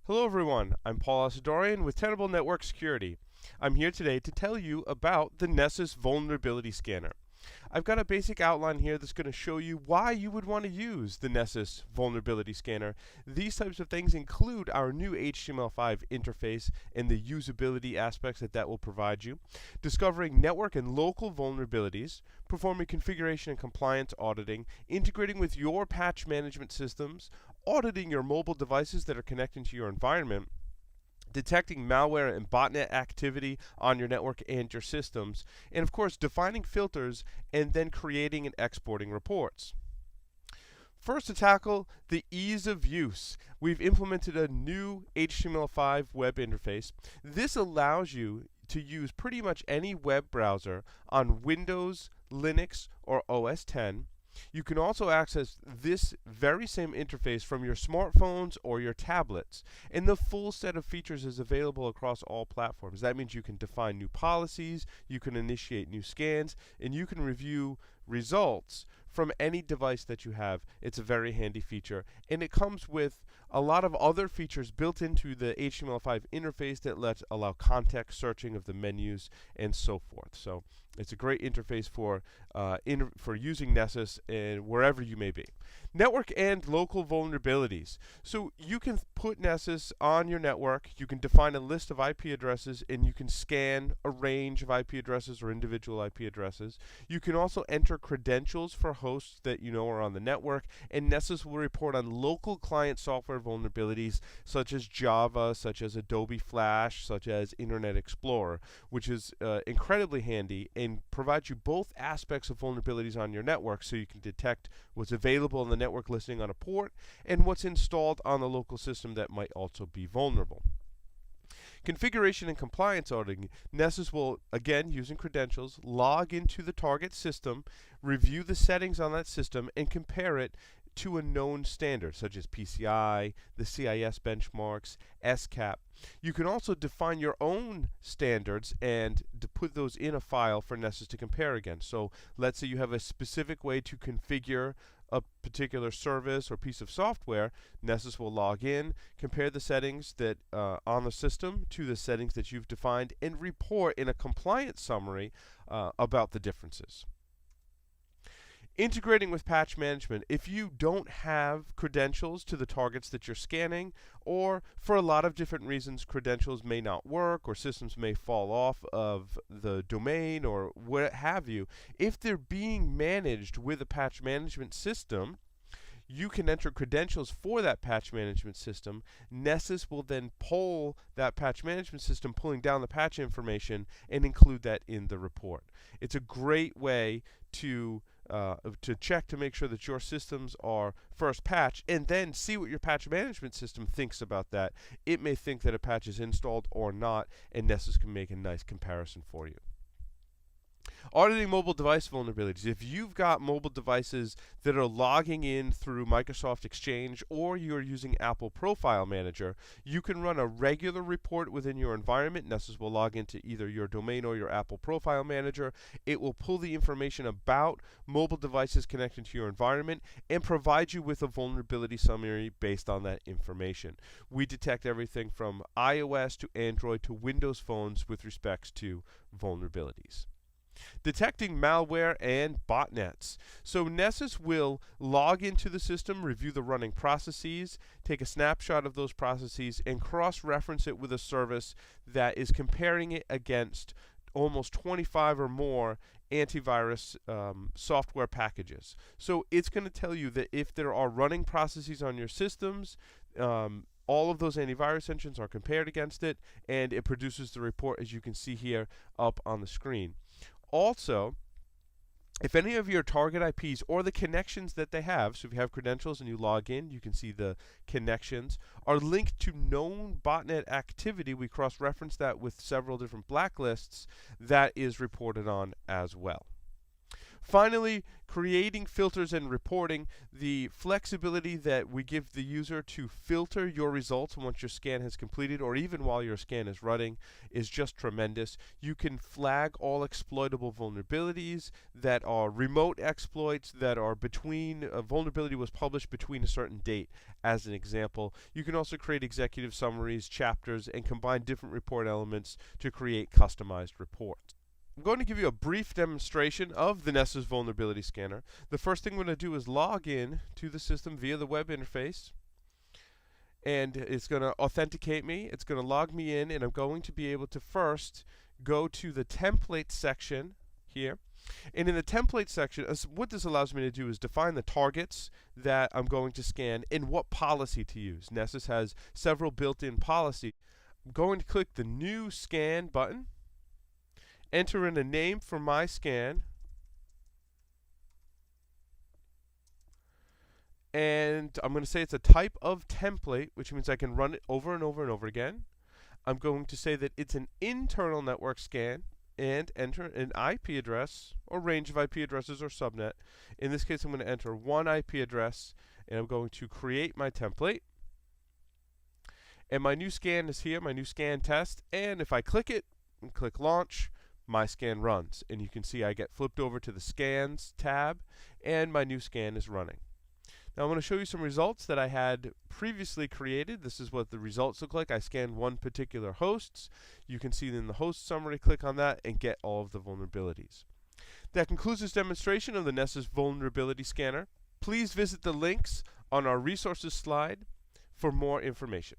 Hello everyone, I'm Paul Asadorian with Tenable Network Security. I'm here today to tell you about the Nessus Vulnerability Scanner. I've got a basic outline here that's going to show you why you would want to use the Nessus Vulnerability Scanner. These types of things include our new HTML5 interface and the usability aspects that will provide you, discovering network and local vulnerabilities, performing configuration and compliance auditing, integrating with your patch management systems, auditing your mobile devices that are connecting to your environment, detecting malware and botnet activity on your network and your systems, and of course defining filters and then creating and exporting reports. First, to tackle the ease of use, we've implemented a new HTML5 web interface. This allows you to use pretty much any web browser on Windows, Linux, or OS X. You can also access this very same interface from your smartphones or your tablets. And the full set of features is available across all platforms. That means you can define new policies, you can initiate new scans, and you can review results from any device that you have. It's a very handy feature. And it comes with a lot of other features built into the HTML5 interface that allow context searching of the menus and so forth. So it's a great interface for using Nessus and wherever you may be. Network and local vulnerabilities. So you can put Nessus on your network, you can define a list of IP addresses, and you can scan a range of IP addresses or individual IP addresses. You can also enter credentials for hosts that you know are on the network, and Nessus will report on local client software vulnerabilities such as Java, such as Adobe Flash, such as Internet Explorer, which is incredibly handy and provides you both aspects of vulnerabilities on your network so you can detect what's available in the network listing on a port and what's installed on the local system that might also be vulnerable. Configuration and compliance auditing. Nessus will, again, using credentials, log into the target system, review the settings on that system, and compare it to a known standard, such as PCI, the CIS benchmarks, SCAP. You can also define your own standards and to put those in a file for Nessus to compare against. So let's say you have a specific way to configure a particular service or piece of software. Nessus will log in, compare the settings that on the system to the settings that you've defined, and report in a compliance summary about the differences. Integrating with patch management. If you don't have credentials to the targets that you're scanning, or for a lot of different reasons credentials may not work or systems may fall off of the domain or what have you, if they're being managed with a patch management system, you can enter credentials for that patch management system. Nessus will then poll that patch management system, pulling down the patch information, and include that in the report. It's a great way to check to make sure that your systems are first patched, and then see what your patch management system thinks about that. It may think that a patch is installed or not, and Nessus can make a nice comparison for you. Auditing mobile device vulnerabilities. If you've got mobile devices that are logging in through Microsoft Exchange or you're using Apple Profile Manager, you can run a regular report within your environment. Nessus will log into either your domain or your Apple Profile Manager. It will pull the information about mobile devices connected to your environment and provide you with a vulnerability summary based on that information. We detect everything from iOS to Android to Windows phones with respects to vulnerabilities. Detecting malware and botnets. So Nessus will log into the system, review the running processes, take a snapshot of those processes, and cross-reference it with a service that is comparing it against almost 25 or more antivirus software packages. So it's going to tell you that if there are running processes on your systems, all of those antivirus engines are compared against it, and it produces the report as you can see here up on the screen. Also, if any of your target IPs or the connections that they have, so if you have credentials and you log in, you can see the connections, are linked to known botnet activity, we cross-reference that with several different blacklists, that is reported on as well. Finally, creating filters and reporting. The flexibility that we give the user to filter your results once your scan has completed, or even while your scan is running, is just tremendous. You can flag all exploitable vulnerabilities that are remote exploits that are between a vulnerability was published between a certain date, as an example. You can also create executive summaries, chapters, and combine different report elements to create customized reports. I'm going to give you a brief demonstration of the Nessus vulnerability scanner. The first thing I'm going to do is log in to the system via the web interface. And it's going to authenticate me. It's going to log me in, and I'm going to be able to first go to the template section here. And in the template section, what this allows me to do is define the targets that I'm going to scan and what policy to use. Nessus has several built-in policies. I'm going to click the New Scan button. Enter in a name for my scan, and I'm going to say it's a type of template, which means I can run it over and over and over again. I'm going to say that it's an internal network scan and enter an IP address or range of IP addresses or subnet. In this case, I'm going to enter one IP address, and I'm going to create my template. And my new scan is here, my new scan test, and if I click it and click launch, my scan runs, and you can see I get flipped over to the Scans tab, and my new scan is running. Now I'm going to show you some results that I had previously created. This is what the results look like. I scanned one particular hosts. You can see in the host summary, click on that, and get all of the vulnerabilities. That concludes this demonstration of the Nessus vulnerability scanner. Please visit the links on our resources slide for more information.